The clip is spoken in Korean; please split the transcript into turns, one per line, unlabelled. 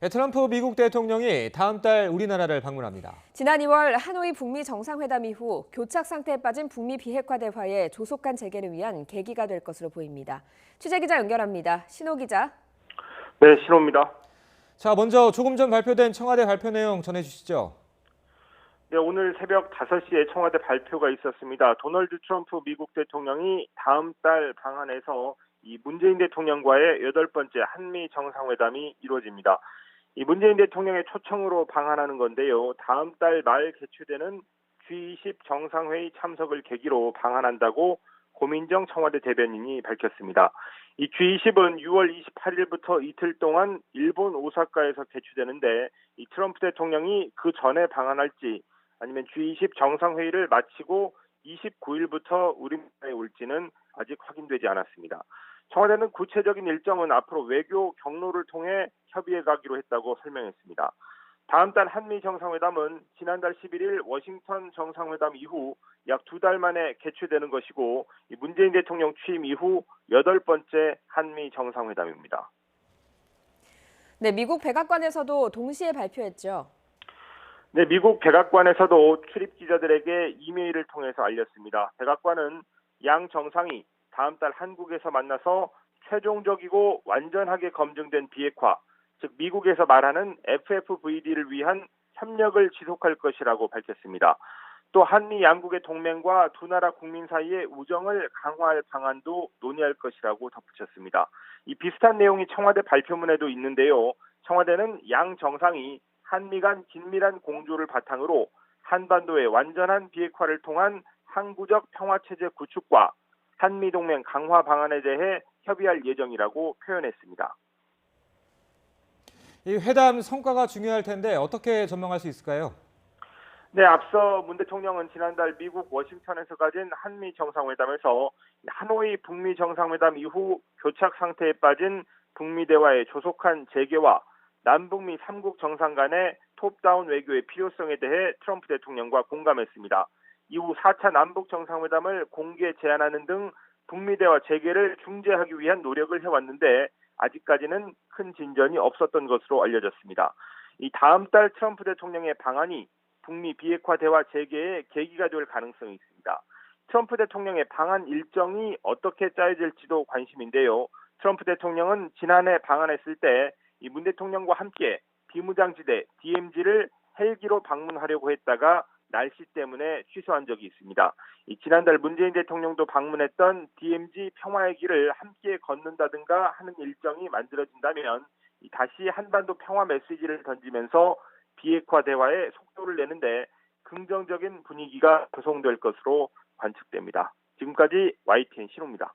트럼프 미국 대통령이 다음 달 우리나라를 방문합니다.
지난 2월 하노이 북미 정상회담 이후 교착 상태에 빠진 북미 비핵화 대화의 조속한 재개를 위한 계기가 될 것으로 보입니다. 취재기자 연결합니다. 신호 기자.
네, 신호입니다.
자, 먼저 조금 전 발표된 청와대 발표 내용 전해주시죠.
네, 오늘 새벽 5시에 청와대 발표가 있었습니다. 도널드 트럼프 미국 대통령이 다음 달 방한해서 이 문재인 대통령과의 8번째 한미 정상회담이 이루어집니다. 이 문재인 대통령의 초청으로 방한하는 건데요. 다음 달 말 개최되는 G20 정상회의 참석을 계기로 방한한다고 고민정 청와대 대변인이 밝혔습니다. 이 G20은 6월 28일부터 이틀 동안 일본 오사카에서 개최되는데 이 트럼프 대통령이 그 전에 방한할지 아니면 G20 정상회의를 마치고 29일부터 우리나라에 올지는 아직 확인되지 않았습니다. 청와대는 구체적인 일정은 앞으로 외교 경로를 통해 협의해 가기로 했다고 설명했습니다. 다음 달 한미 정상회담은 지난달 11일 워싱턴 정상회담 이후 약 2달 만에 개최되는 것이고 문재인 대통령 취임 이후 8번째 한미 정상회담입니다.
네, 미국 백악관에서도 동시에 발표했죠.
네, 미국 백악관에서도 출입 기자들에게 이메일을 통해서 알렸습니다. 백악관은 양 정상이 다음 달 한국에서 만나서 최종적이고 완전하게 검증된 비핵화, 즉 미국에서 말하는 FFVD를 위한 협력을 지속할 것이라고 밝혔습니다. 또 한미 양국의 동맹과 두 나라 국민 사이의 우정을 강화할 방안도 논의할 것이라고 덧붙였습니다. 이 비슷한 내용이 청와대 발표문에도 있는데요. 청와대는 양 정상이 한미 간 긴밀한 공조를 바탕으로 한반도의 완전한 비핵화를 통한 항구적 평화체제 구축과 한미동맹 강화 방안에 대해 협의할 예정이라고 표현했습니다.
이 회담 성과가 중요할 텐데 어떻게 전망할 수 있을까요?
네, 앞서 문 대통령은 지난달 미국 워싱턴에서 가진 한미 정상회담에서 하노이 북미 정상회담 이후 교착 상태에 빠진 북미 대화의 조속한 재개와 남북미 3국 정상 간의 톱다운 외교의 필요성에 대해 트럼프 대통령과 공감했습니다. 이후 4차 남북 정상회담을 공개 제안하는 등 북미 대화 재개를 중재하기 위한 노력을 해왔는데 아직까지는 큰 진전이 없었던 것으로 알려졌습니다. 이 다음 달 트럼프 대통령의 방안이 북미 비핵화 대화 재개의 계기가 될 가능성이 있습니다. 트럼프 대통령의 방한 일정이 어떻게 짜여질지도 관심인데요. 트럼프 대통령은 지난해 방한했을 때 이 문 대통령과 함께 비무장지대 DMZ를 헬기로 방문하려고 했다가 날씨 때문에 취소한 적이 있습니다. 지난달 문재인 대통령도 방문했던 DMZ 평화의 길을 함께 걷는다든가 하는 일정이 만들어진다면 다시 한반도 평화 메시지를 던지면서 비핵화 대화에 속도를 내는데 긍정적인 분위기가 구성될 것으로 관측됩니다. 지금까지 YTN 신호입니다.